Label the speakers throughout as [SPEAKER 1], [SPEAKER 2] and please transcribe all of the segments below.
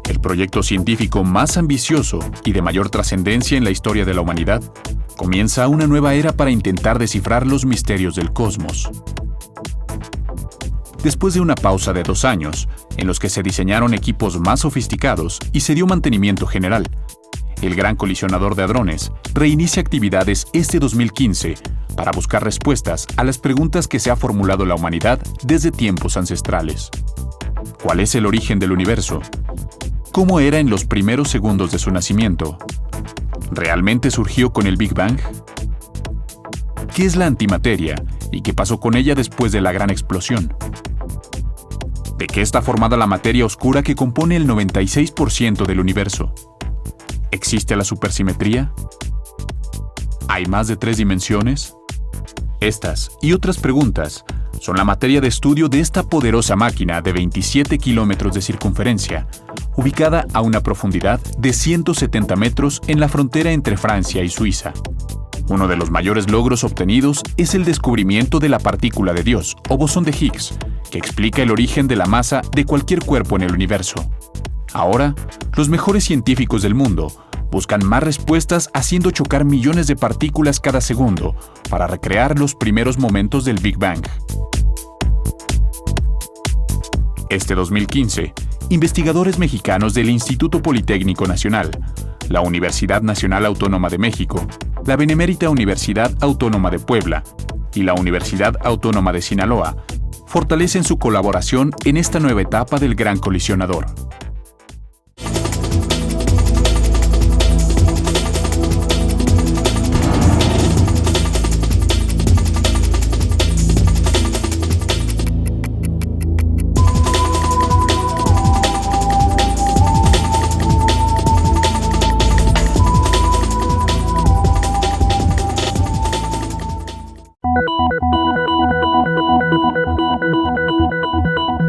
[SPEAKER 1] El proyecto científico más ambicioso y de mayor trascendencia en la historia de la humanidad comienza una nueva era para intentar descifrar los misterios del cosmos. Después de una pausa de 2 años, en los que se diseñaron equipos más sofisticados y se dio mantenimiento general, el Gran Colisionador de Hadrones reinicia actividades este 2015 para buscar respuestas a las preguntas que se ha formulado la humanidad desde tiempos ancestrales. ¿Cuál es el origen del universo? ¿Cómo era en los primeros segundos de su nacimiento? ¿Realmente surgió con el Big Bang? ¿Qué es la antimateria y qué pasó con ella después de la gran explosión? ¿De qué está formada la materia oscura que compone el 96% del universo? ¿Existe la supersimetría? ¿Hay más de 3 dimensiones? Estas y otras preguntas son la materia de estudio de esta poderosa máquina de 27 kilómetros de circunferencia, ubicada a una profundidad de 170 metros en la frontera entre Francia y Suiza. Uno de los mayores logros obtenidos es el descubrimiento de la partícula de Dios, o bosón de Higgs, que explica el origen de la masa de cualquier cuerpo en el universo. Ahora, los mejores científicos del mundo buscan más respuestas haciendo chocar millones de partículas cada segundo para recrear los primeros momentos del Big Bang. Este 2015, investigadores mexicanos del Instituto Politécnico Nacional, la Universidad Nacional Autónoma de México, la Benemérita Universidad Autónoma de Puebla y la Universidad Autónoma de Sinaloa fortalecen su colaboración en esta nueva etapa del Gran Colisionador.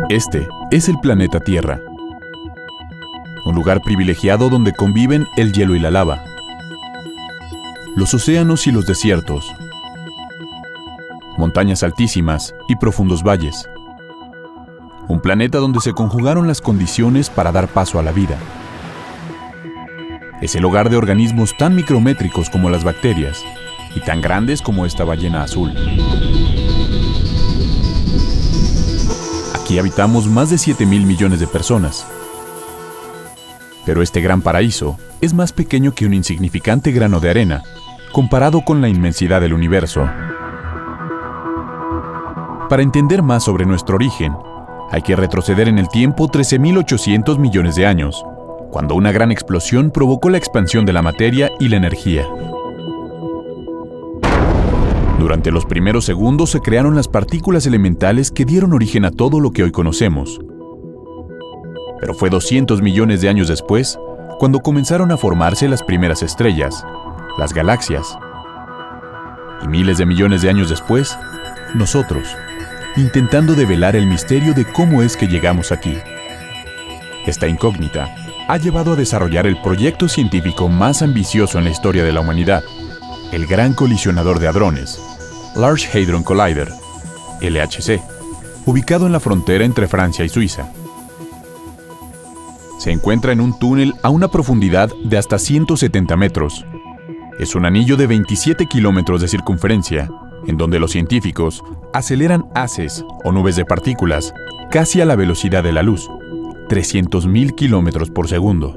[SPEAKER 1] Este es el planeta Tierra, un lugar privilegiado donde conviven el hielo y la lava, los océanos y los desiertos, montañas altísimas y profundos valles. Un planeta donde se conjugaron las condiciones para dar paso a la vida. Es el hogar de organismos tan micrométricos como las bacterias y tan grandes como esta ballena azul. Aquí habitamos más de 7.000 millones de personas. Pero este gran paraíso es más pequeño que un insignificante grano de arena, comparado con la inmensidad del universo. Para entender más sobre nuestro origen, hay que retroceder en el tiempo 13.800 millones de años, cuando una gran explosión provocó la expansión de la materia y la energía. Durante los primeros segundos se crearon las partículas elementales que dieron origen a todo lo que hoy conocemos. Pero fue 200 millones de años después cuando comenzaron a formarse las primeras estrellas, las galaxias. Y miles de millones de años después, nosotros, intentando develar el misterio de cómo es que llegamos aquí. Esta incógnita ha llevado a desarrollar el proyecto científico más ambicioso en la historia de la humanidad, el Gran Colisionador de Hadrones, Large Hadron Collider, LHC, ubicado en la frontera entre Francia y Suiza. Se encuentra en un túnel a una profundidad de hasta 170 metros. Es un anillo de 27 kilómetros de circunferencia, en donde los científicos aceleran haces o nubes de partículas casi a la velocidad de la luz, 300.000 kilómetros por segundo.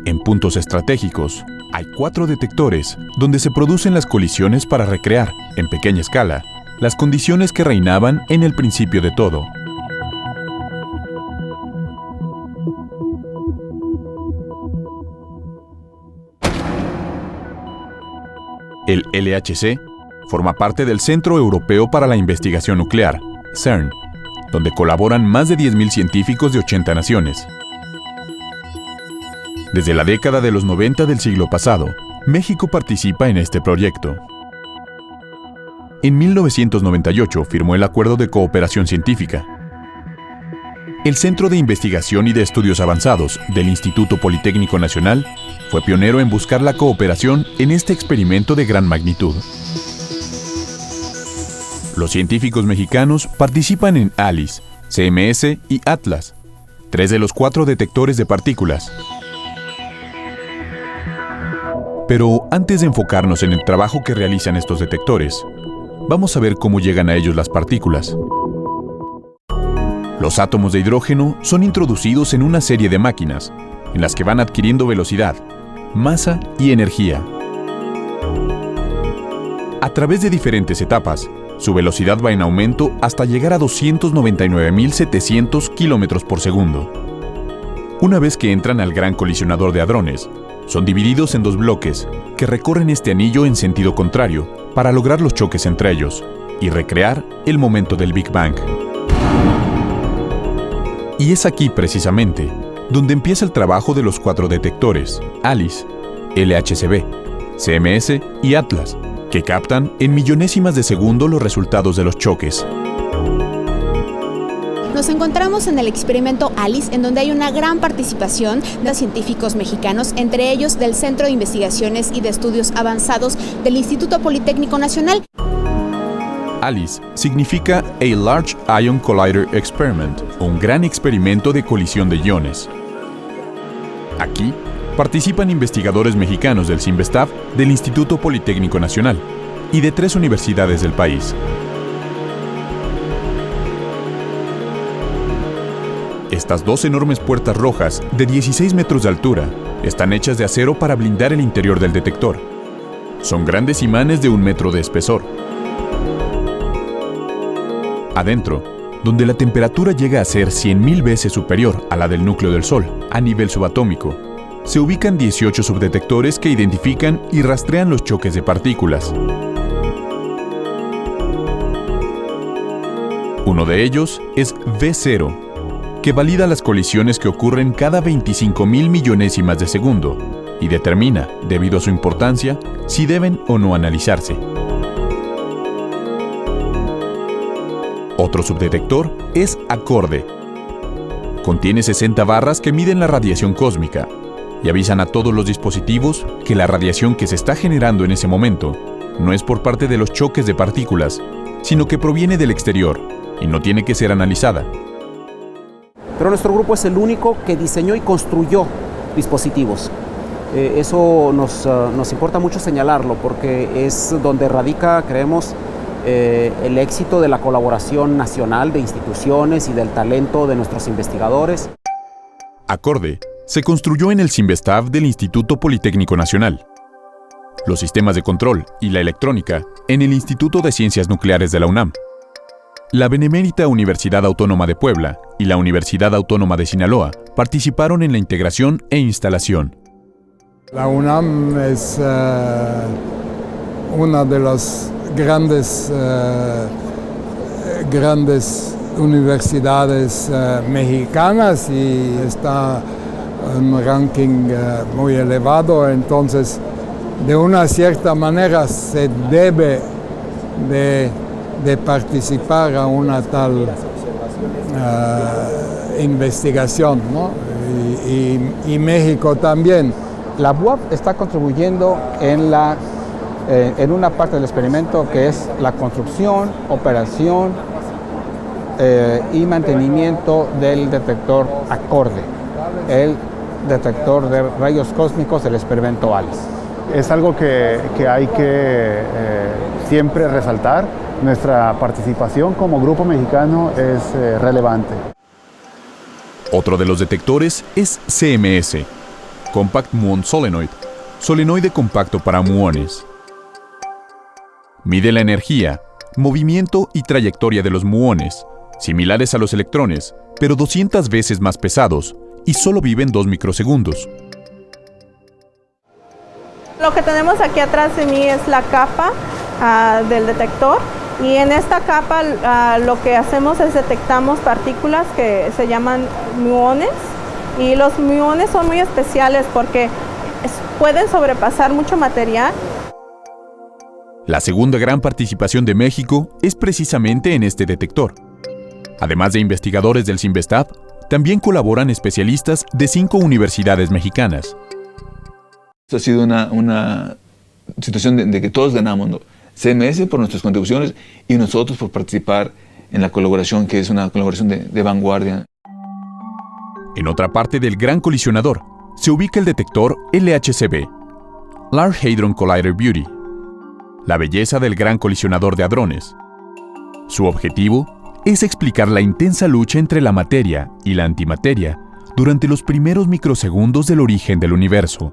[SPEAKER 1] En puntos estratégicos, hay 4 detectores donde se producen las colisiones para recrear, en pequeña escala, las condiciones que reinaban en el principio de todo. El LHC forma parte del Centro Europeo para la Investigación Nuclear, CERN, donde colaboran más de 10.000 científicos de 80 naciones. Desde la década de los 90 del siglo pasado, México participa en este proyecto. En 1998 firmó el Acuerdo de Cooperación Científica. El Centro de Investigación y de Estudios Avanzados del Instituto Politécnico Nacional fue pionero en buscar la cooperación en este experimento de gran magnitud. Los científicos mexicanos participan en ALICE, CMS y ATLAS, 3 de los 4 detectores de partículas. Pero antes de enfocarnos en el trabajo que realizan estos detectores, vamos a ver cómo llegan a ellos las partículas. Los átomos de hidrógeno son introducidos en una serie de máquinas, en las que van adquiriendo velocidad, masa y energía. A través de diferentes etapas, su velocidad va en aumento hasta llegar a 299.700 km por segundo. Una vez que entran al Gran Colisionador de Hadrones, son divididos en 2 bloques que recorren este anillo en sentido contrario para lograr los choques entre ellos y recrear el momento del Big Bang. Y es aquí, precisamente, donde empieza el trabajo de los 4 detectores, ALICE, LHCb, CMS y ATLAS, que captan en millonésimas de segundo los resultados de los choques.
[SPEAKER 2] Nos encontramos en el experimento ALICE, en donde hay una gran participación de científicos mexicanos, entre ellos del Centro de Investigaciones y de Estudios Avanzados del Instituto Politécnico Nacional.
[SPEAKER 1] ALICE significa A Large Ion Collider Experiment, un gran experimento de colisión de iones. Aquí participan investigadores mexicanos del CINVESTAB, del Instituto Politécnico Nacional y de 3 universidades del país. Estas 2 enormes puertas rojas de 16 metros de altura están hechas de acero para blindar el interior del detector. Son grandes imanes de 1 metro de espesor. Adentro, donde la temperatura llega a ser 100.000 veces superior a la del núcleo del Sol a nivel subatómico, se ubican 18 subdetectores que identifican y rastrean los choques de partículas. Uno de ellos es V0, que valida las colisiones que ocurren cada 25.000 millonésimas de segundo y determina, debido a su importancia, si deben o no analizarse. Otro subdetector es Acorde. Contiene 60 barras que miden la radiación cósmica y avisan a todos los dispositivos que la radiación que se está generando en ese momento no es por parte de los choques de partículas, sino que proviene del exterior y no tiene que ser analizada.
[SPEAKER 3] Pero nuestro grupo es el único que diseñó y construyó dispositivos. Eso nos importa mucho señalarlo porque es donde radica, creemos, el éxito de la colaboración nacional de instituciones y del talento de nuestros investigadores.
[SPEAKER 1] Acorde se construyó en el CINVESTAB del Instituto Politécnico Nacional. Los sistemas de control y la electrónica en el Instituto de Ciencias Nucleares de la UNAM. La Benemérita Universidad Autónoma de Puebla y la Universidad Autónoma de Sinaloa participaron en la integración e instalación.
[SPEAKER 4] La UNAM es una de las grandes universidades mexicanas y está en un ranking muy elevado, entonces de una cierta manera se debe de participar a una tal investigación, ¿no? Y México también.
[SPEAKER 5] La UAP está contribuyendo en una parte del experimento que es la construcción, operación y mantenimiento del detector Acorde, el detector de rayos cósmicos del experimento ALICE.
[SPEAKER 6] Es algo que hay que siempre resaltar. Nuestra participación como grupo mexicano es relevante.
[SPEAKER 1] Otro de los detectores es CMS, Compact Muon Solenoid, solenoide compacto para muones. Mide la energía, movimiento y trayectoria de los muones, similares a los electrones, pero 200 veces más pesados, y solo viven 2 microsegundos.
[SPEAKER 7] Lo que tenemos aquí atrás de mí es la capa del detector, y en esta capa lo que hacemos es detectamos partículas que se llaman muones, y los muones son muy especiales porque pueden sobrepasar mucho material.
[SPEAKER 1] La segunda gran participación de México es precisamente en este detector. Además de investigadores del CINVESTAB, también colaboran especialistas de 5 universidades mexicanas.
[SPEAKER 8] Esto ha sido una situación de que todos ganamos, ¿no? CMS por nuestras contribuciones y nosotros por participar en la colaboración, que es una colaboración de vanguardia.
[SPEAKER 1] En otra parte del Gran Colisionador se ubica el detector LHCb, Large Hadron Collider Beauty, la belleza del Gran Colisionador de Hadrones. Su objetivo es explicar la intensa lucha entre la materia y la antimateria durante los primeros microsegundos del origen del universo.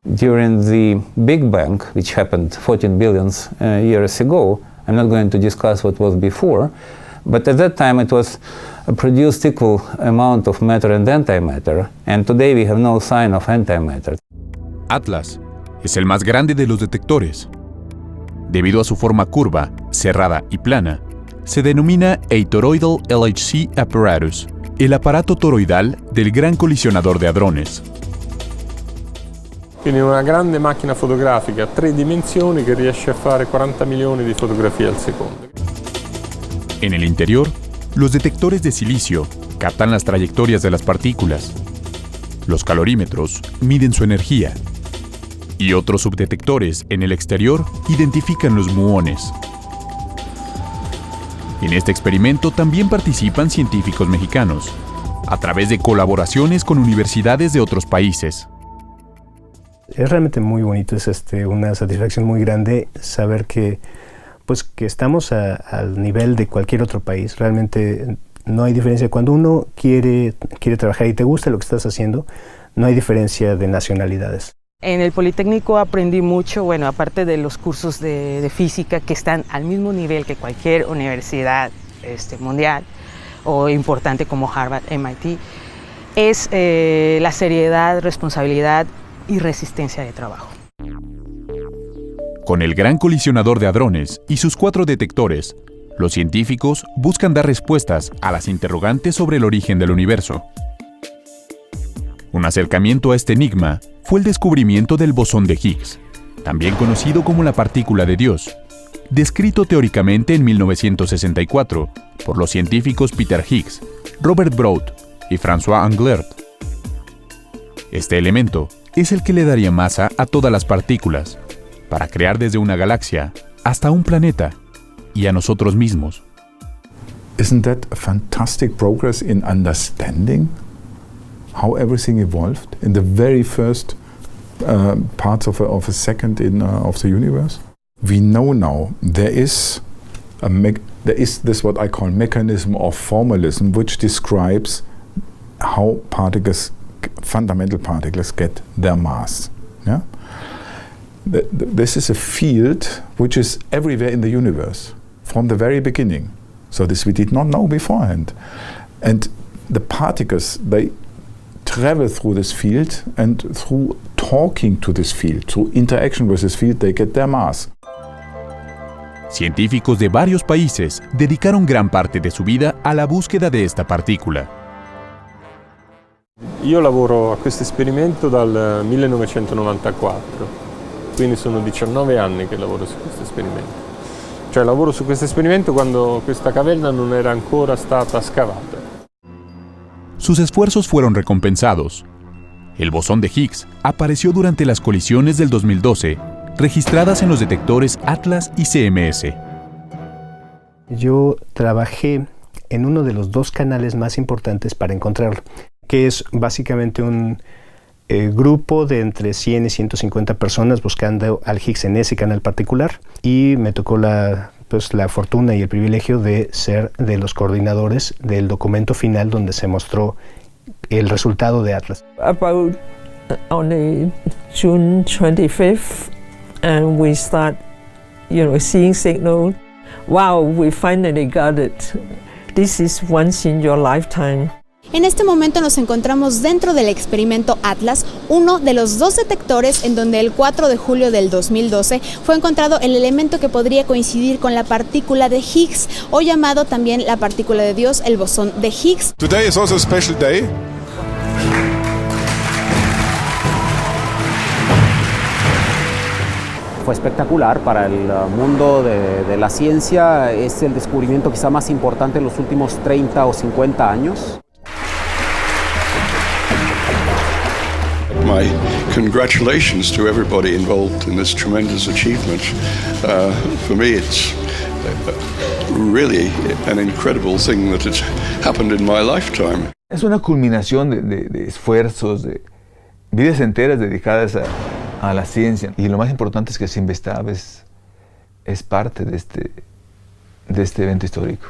[SPEAKER 9] During the Big Bang, which happened 14 billion years ago, I'm not going to discuss what was before, but at that time it was produced equal amount of matter and antimatter, and today we have no sign of antimatter.
[SPEAKER 1] Atlas es el más grande de los detectores. Debido a su forma curva, cerrada y plana, se denomina a Toroidal LHC Apparatus, el aparato toroidal del Gran Colisionador de Hadrones.
[SPEAKER 10] Quindi una grande macchina fotografica a 3 dimensioni che riesce a fare 40 milioni di fotografie al secondo.
[SPEAKER 1] En el interior, los detectores de silicio captan las trayectorias de las partículas. Los calorímetros miden su energía. Y otros subdetectores en el exterior identifican los muones. En este experimento también participan científicos mexicanos, a través de colaboraciones con universidades de otros países.
[SPEAKER 11] Es realmente muy bonito, es una satisfacción muy grande saber que estamos al nivel de cualquier otro país. Realmente no hay diferencia. Cuando uno quiere trabajar y te gusta lo que estás haciendo, no hay diferencia de nacionalidades.
[SPEAKER 12] En el Politécnico aprendí mucho, bueno, aparte de los cursos de física que están al mismo nivel que cualquier universidad mundial o importante como Harvard, MIT, es la seriedad, responsabilidad y resistencia de trabajo.
[SPEAKER 1] Con el Gran Colisionador de Hadrones y sus 4 detectores, los científicos buscan dar respuestas a las interrogantes sobre el origen del universo. Un acercamiento a este enigma fue el descubrimiento del bosón de Higgs, también conocido como la partícula de Dios, descrito teóricamente en 1964 por los científicos Peter Higgs, Robert Broad y François Englert. Este elemento es el que le daría masa a todas las partículas, para crear desde una galaxia hasta un planeta y a nosotros mismos.
[SPEAKER 13] Isn't that a fantastic progress in understanding how everything evolved in the very first parts of a second of the universe? We know now there is this what I call mechanism of formalism, which describes how fundamental particles get their mass. Yeah? This is a field which is everywhere in the universe from the very beginning. So this we did not know beforehand. And the particles, they travel through this field, and through talking to this field, through interaction with this field, they get their mass.
[SPEAKER 1] Científicos de varios países dedicaron gran parte de su vida a la búsqueda de esta partícula.
[SPEAKER 10] Io lavoro a questo esperimento dal 1994. Quindi sono 19 anni che lavoro su questo esperimento. Cioè lavoro su questo esperimento quando questa caverna non era ancora stata scavata.
[SPEAKER 1] Sus esfuerzos fueron recompensados. El bosón de Higgs apareció durante las colisiones del 2012, registradas en los detectores Atlas y CMS.
[SPEAKER 11] Yo trabajé en uno de los 2 canales más importantes para encontrarlo, que es básicamente un grupo de entre 100 y 150 personas buscando al Higgs en ese canal particular, y me tocó la fortuna y el privilegio de ser de los coordinadores del documento final donde se mostró el resultado de Atlas.
[SPEAKER 14] About on June 25th, and we start, seeing signal. Wow, we finally got it. This is once in your lifetime.
[SPEAKER 2] En este momento nos encontramos dentro del experimento Atlas, uno de los 2 detectores en donde el 4 de julio del 2012 fue encontrado el elemento que podría coincidir con la partícula de Higgs, o llamado también la partícula de Dios, el bosón de Higgs.
[SPEAKER 15] Today is also a special day.
[SPEAKER 3] Fue espectacular para el mundo de la ciencia. Es el descubrimiento quizá más importante en los últimos 30 o 50 años.
[SPEAKER 15] My Congratulations to everybody involved in this tremendous achievement. For me, it's really an incredible thing that has happened in my lifetime.
[SPEAKER 8] Es una culminación de esfuerzos, de vidas enteras dedicadas a la ciencia. Y lo más importante es que Simvestab es parte de este evento histórico.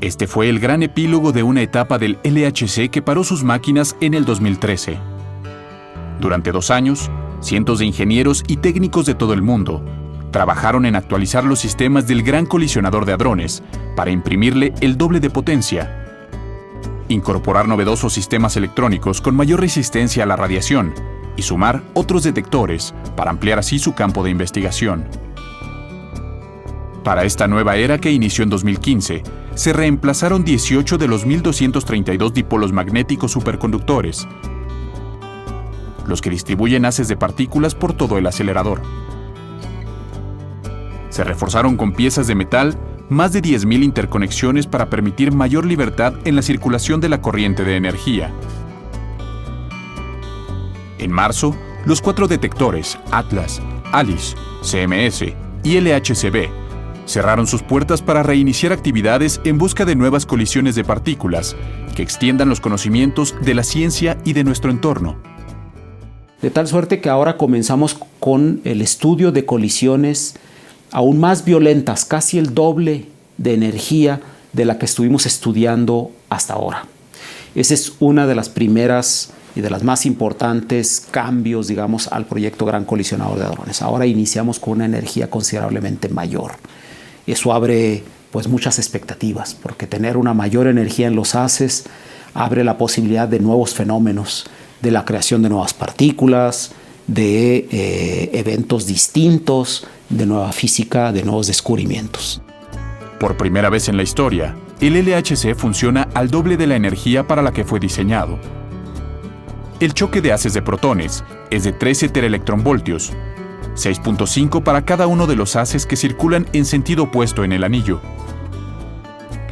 [SPEAKER 1] Este fue el gran epílogo de una etapa del LHC que paró sus máquinas en el 2013. Durante 2 años, cientos de ingenieros y técnicos de todo el mundo trabajaron en actualizar los sistemas del Gran Colisionador de Hadrones para imprimirle el doble de potencia, incorporar novedosos sistemas electrónicos con mayor resistencia a la radiación y sumar otros detectores para ampliar así su campo de investigación. Para esta nueva era que inició en 2015, se reemplazaron 18 de los 1.232 dipolos magnéticos superconductores, los que distribuyen haces de partículas por todo el acelerador. Se reforzaron con piezas de metal más de 10.000 interconexiones para permitir mayor libertad en la circulación de la corriente de energía. En marzo, los 4 detectores Atlas, ALICE, CMS y LHCb cerraron sus puertas para reiniciar actividades en busca de nuevas colisiones de partículas que extiendan los conocimientos de la ciencia y de nuestro entorno.
[SPEAKER 3] De tal suerte que ahora comenzamos con el estudio de colisiones aún más violentas, casi el doble de energía de la que estuvimos estudiando hasta ahora. Esa es una de las primeras y de las más importantes cambios, digamos, al proyecto Gran Colisionador de Hadrones. Ahora iniciamos con una energía considerablemente mayor. Eso abre pues muchas expectativas, porque tener una mayor energía en los haces abre la posibilidad de nuevos fenómenos, de la creación de nuevas partículas, de eventos distintos, de nueva física, de nuevos descubrimientos.
[SPEAKER 1] Por primera vez en la historia, el LHC funciona al doble de la energía para la que fue diseñado. El choque de haces de protones es de 13 teraelectronvoltios, 6.5 para cada uno de los haces que circulan en sentido opuesto en el anillo.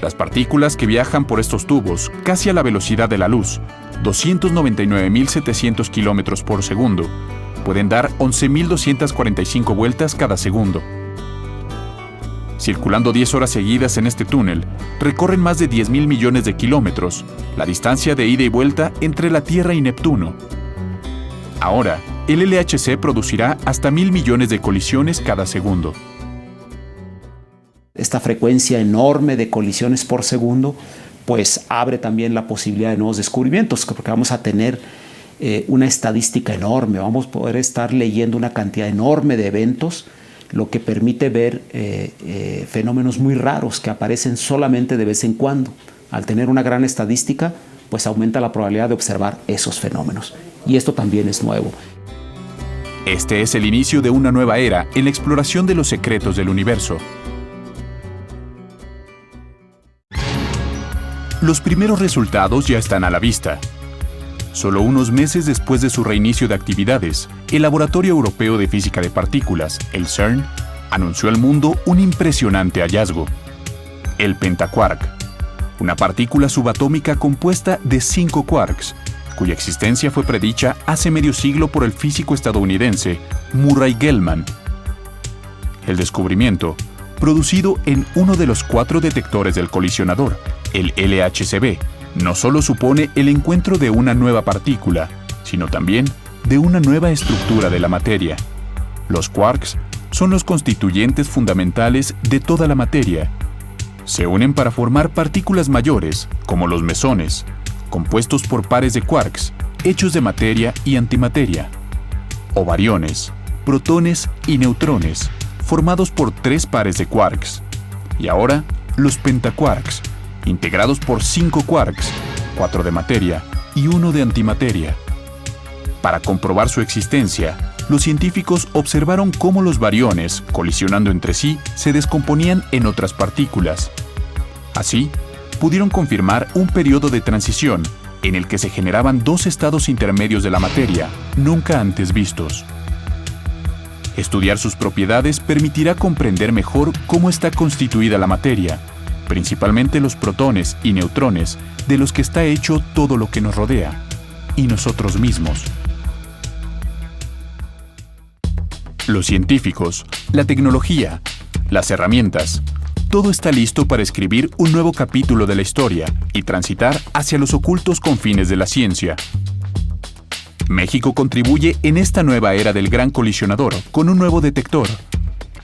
[SPEAKER 1] Las partículas que viajan por estos tubos casi a la velocidad de la luz, 299.700 kilómetros por segundo, pueden dar 11.245 vueltas cada segundo. Circulando 10 horas seguidas en este túnel, recorren más de 10.000 millones de kilómetros, la distancia de ida y vuelta entre la Tierra y Neptuno. Ahora, el LHC producirá hasta 1.000 millones de colisiones cada segundo.
[SPEAKER 3] Esta frecuencia enorme de colisiones por segundo pues abre también la posibilidad de nuevos descubrimientos, porque vamos a tener una estadística enorme, vamos a poder estar leyendo una cantidad enorme de eventos, lo que permite ver fenómenos muy raros que aparecen solamente de vez en cuando. Al tener una gran estadística, pues aumenta la probabilidad de observar esos fenómenos. Y esto también es nuevo.
[SPEAKER 1] Este es el inicio de una nueva era en la exploración de los secretos del universo. Los primeros resultados ya están a la vista. Solo unos meses después de su reinicio de actividades, el Laboratorio Europeo de Física de Partículas, el CERN, anunció al mundo un impresionante hallazgo: el pentaquark, una partícula subatómica compuesta de 5 quarks, cuya existencia fue predicha hace medio siglo por el físico estadounidense Murray Gell-Mann. El descubrimiento, producido en uno de los 4 detectores del colisionador, el LHCb, no solo supone el encuentro de una nueva partícula, sino también de una nueva estructura de la materia. Los quarks son los constituyentes fundamentales de toda la materia. Se unen para formar partículas mayores, como los mesones, compuestos por pares de quarks, hechos de materia y antimateria, o bariones, protones y neutrones, formados por 3 pares de quarks. Y ahora, los pentaquarks, integrados por 5 quarks, 4 de materia y 1 de antimateria. Para comprobar su existencia, los científicos observaron cómo los bariones, colisionando entre sí, se descomponían en otras partículas. Así, pudieron confirmar un periodo de transición en el que se generaban 2 estados intermedios de la materia, nunca antes vistos. Estudiar sus propiedades permitirá comprender mejor cómo está constituida la materia, principalmente los protones y neutrones de los que está hecho todo lo que nos rodea, y nosotros mismos. Los científicos, la tecnología, las herramientas, todo está listo para escribir un nuevo capítulo de la historia y transitar hacia los ocultos confines de la ciencia. México contribuye en esta nueva era del gran colisionador con un nuevo detector,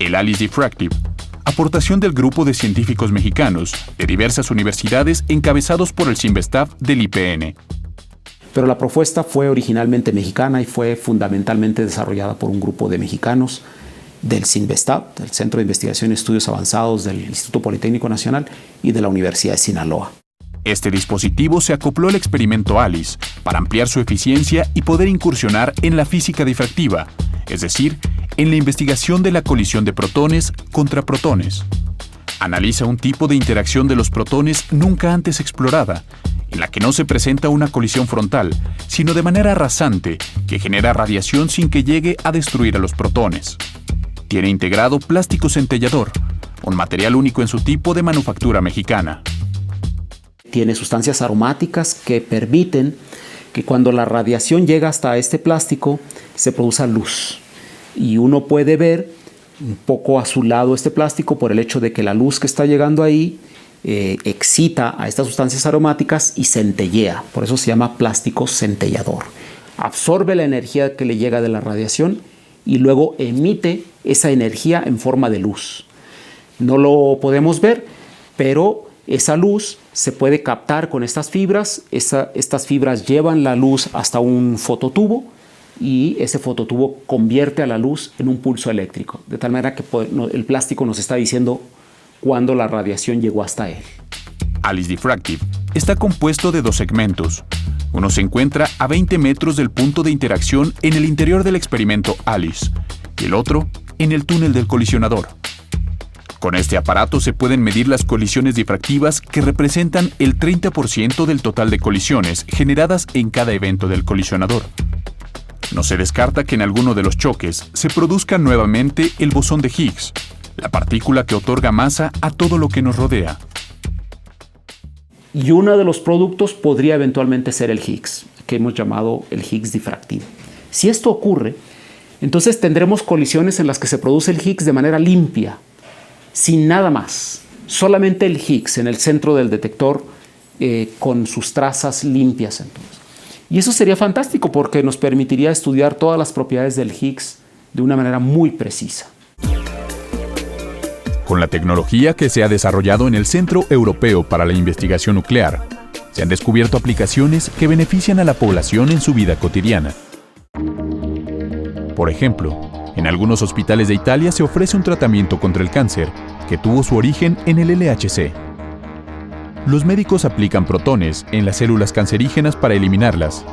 [SPEAKER 1] el ALICE Diffractive, aportación del grupo de científicos mexicanos de diversas universidades encabezados por el CINVESTAB del IPN.
[SPEAKER 3] Pero la propuesta fue originalmente mexicana y fue fundamentalmente desarrollada por un grupo de mexicanos del CINVESTAB, del Centro de Investigación y Estudios Avanzados del Instituto Politécnico Nacional y de la Universidad de Sinaloa.
[SPEAKER 1] Este dispositivo se acopló al experimento ALICE para ampliar su eficiencia y poder incursionar en la física difractiva, es decir, en la investigación de la colisión de protones contra protones. Analiza un tipo de interacción de los protones nunca antes explorada, en la que no se presenta una colisión frontal, sino de manera rasante, que genera radiación sin que llegue a destruir a los protones. Tiene integrado plástico centellador, un material único en su tipo de manufactura mexicana.
[SPEAKER 3] Tiene sustancias aromáticas que permiten que cuando la radiación llega hasta este plástico se produzca luz. Y uno puede ver un poco azulado este plástico por el hecho de que la luz que está llegando ahí excita a estas sustancias aromáticas y centellea. Por eso se llama plástico centellador. Absorbe la energía que le llega de la radiación y luego emite esa energía en forma de luz. No lo podemos ver, pero esa luz se puede captar con estas fibras. Estas fibras llevan la luz hasta un fototubo y ese fototubo convierte a la luz en un pulso eléctrico. De tal manera que el plástico nos está diciendo cuándo la radiación llegó hasta él.
[SPEAKER 1] ALICE Diffractive está compuesto de dos segmentos. Uno se encuentra a 20 metros del punto de interacción en el interior del experimento ALICE y el otro en el túnel del colisionador. Con este aparato se pueden medir las colisiones difractivas que representan el 30% del total de colisiones generadas en cada evento del colisionador. No se descarta que en alguno de los choques se produzca nuevamente el bosón de Higgs, la partícula que otorga masa a todo lo que nos rodea.
[SPEAKER 3] Y uno de los productos podría eventualmente ser el Higgs, que hemos llamado el Higgs difractivo. Si esto ocurre, entonces tendremos colisiones en las que se produce el Higgs de manera limpia, sin nada más. Solamente el Higgs en el centro del detector con sus trazas limpias. Entonces. Y eso sería fantástico porque nos permitiría estudiar todas las propiedades del Higgs de una manera muy precisa.
[SPEAKER 1] Con la tecnología que se ha desarrollado en el Centro Europeo para la Investigación Nuclear, se han descubierto aplicaciones que benefician a la población en su vida cotidiana. Por ejemplo, en algunos hospitales de Italia se ofrece un tratamiento contra el cáncer que tuvo su origen en el LHC. Los médicos aplican protones en las células cancerígenas para eliminarlas.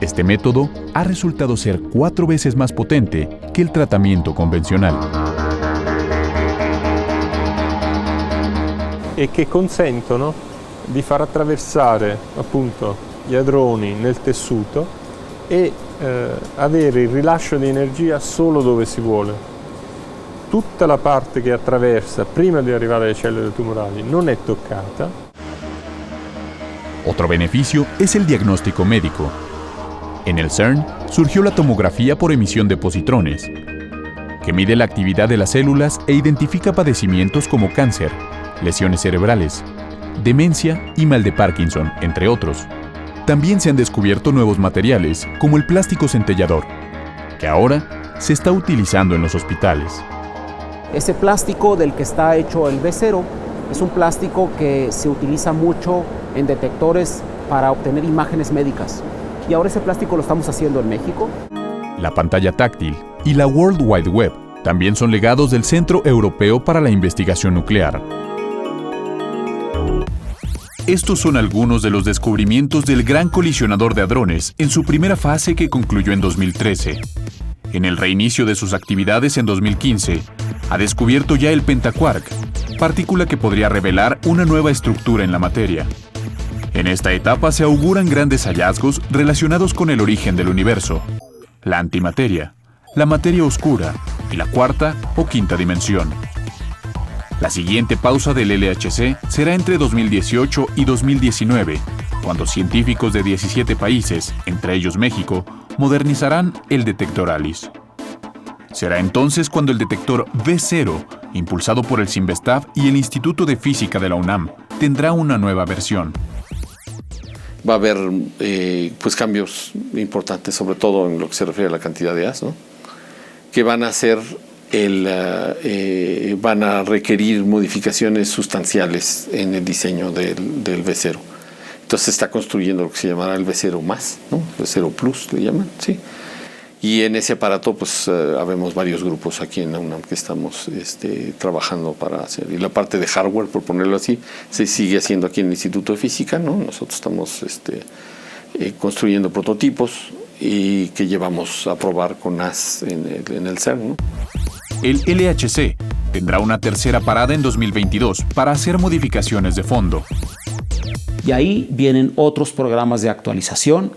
[SPEAKER 1] Este método ha resultado ser 4 veces más potente que el tratamiento convencional.
[SPEAKER 10] E che consentono di far attraversare appunto gli hadroni nel tessuto e avere il rilascio di energia solo dove si vuole. Tutta la parte che attraversa prima di arrivare alle cellule tumorali non è toccata.
[SPEAKER 1] Otro beneficio es el diagnóstico médico. En el CERN surgió la tomografía por emisión de positrones, que mide la actividad de las células e identifica padecimientos como cáncer, lesiones cerebrales, demencia y mal de Parkinson, entre otros. También se han descubierto nuevos materiales, como el plástico centellador, que ahora se está utilizando en los hospitales.
[SPEAKER 3] Ese plástico del que está hecho el B0 es un plástico que se utiliza mucho en detectores para obtener imágenes médicas. Y ahora ese plástico lo estamos haciendo en México.
[SPEAKER 1] La pantalla táctil y la World Wide Web también son legados del Centro Europeo para la Investigación Nuclear. Estos son algunos de los descubrimientos del Gran Colisionador de Hadrones en su primera fase que concluyó en 2013. En el reinicio de sus actividades en 2015, ha descubierto ya el pentaquark, partícula que podría revelar una nueva estructura en la materia. En esta etapa se auguran grandes hallazgos relacionados con el origen del universo, la antimateria, la materia oscura y la cuarta o quinta dimensión. La siguiente pausa del LHC será entre 2018 y 2019, cuando científicos de 17 países, entre ellos México, modernizarán el detector ALICE. Será entonces cuando el detector V0, impulsado por el CINVESTAV y el Instituto de Física de la UNAM, tendrá una nueva versión.
[SPEAKER 16] Va a haber pues cambios importantes, sobre todo en lo que se refiere a la cantidad de haz, ¿no? Que van a hacer van a requerir modificaciones sustanciales en el diseño del V0. Entonces se está construyendo lo que se llamará el V0+, ¿no? V0 Plus le llaman, sí. Y en ese aparato pues habemos varios grupos aquí en la UNAM que estamos trabajando para hacer. Y la parte de hardware, por ponerlo así, se sigue haciendo aquí en el Instituto de Física, ¿no? Nosotros estamos construyendo prototipos y que llevamos a probar con NAS en el CERN, ¿no?
[SPEAKER 1] El LHC tendrá una tercera parada en 2022 para hacer modificaciones de fondo.
[SPEAKER 3] Y ahí vienen otros programas de actualización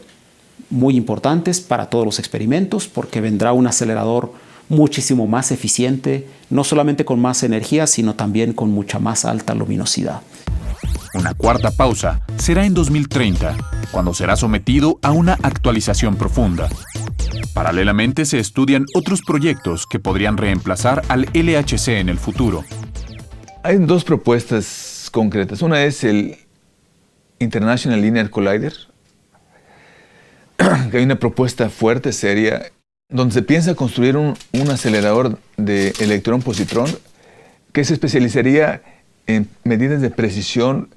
[SPEAKER 3] muy importantes para todos los experimentos, porque vendrá un acelerador muchísimo más eficiente, no solamente con más energía, sino también con mucha más alta luminosidad.
[SPEAKER 1] Una cuarta pausa será en 2030, cuando será sometido a una actualización profunda. Paralelamente se estudian otros proyectos que podrían reemplazar al LHC en el futuro.
[SPEAKER 8] Hay dos propuestas concretas. Una es el International Linear Collider, que hay una propuesta fuerte, seria, donde se piensa construir un acelerador de electrón-positrón que se especializaría en medidas de precisión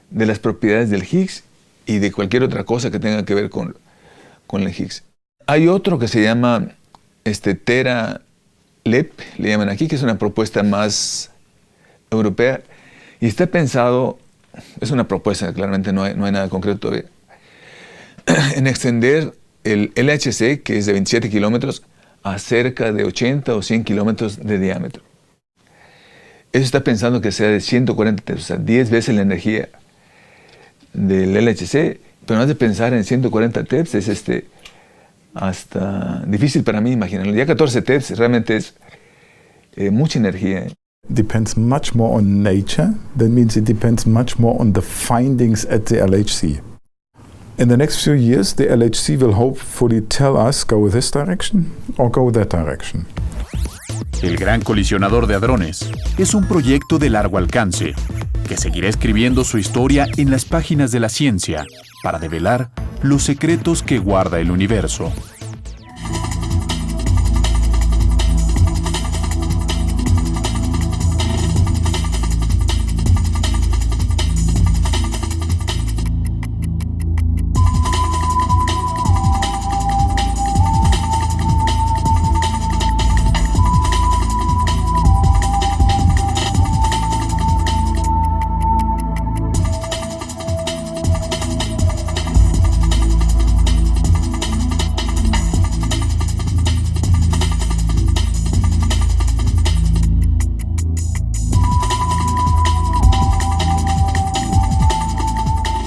[SPEAKER 8] de las propiedades del Higgs y de cualquier otra cosa que tenga que ver con el Higgs. Hay otro que se llama TeraLEP, le llaman aquí, que es una propuesta más europea y está pensado, es una propuesta, claramente no hay nada concreto todavía, en extender el LHC, que es de 27 kilómetros, a cerca de 80 o 100 kilómetros de diámetro. Eso está pensando que sea de 140 TeV, o sea, 10 veces la energía del LHC, pero no has de pensar en 140 TeV, es hasta difícil para mí imaginarlo. Ya 14 TeV realmente es mucha energía.
[SPEAKER 13] Depends much more on nature. That means it depends much more on the findings at the LHC. In the next few years, the LHC will hopefully tell us go this direction or go that direction.
[SPEAKER 1] El Gran Colisionador de Hadrones es un proyecto de largo alcance que seguirá escribiendo su historia en las páginas de la ciencia para develar los secretos que guarda el universo.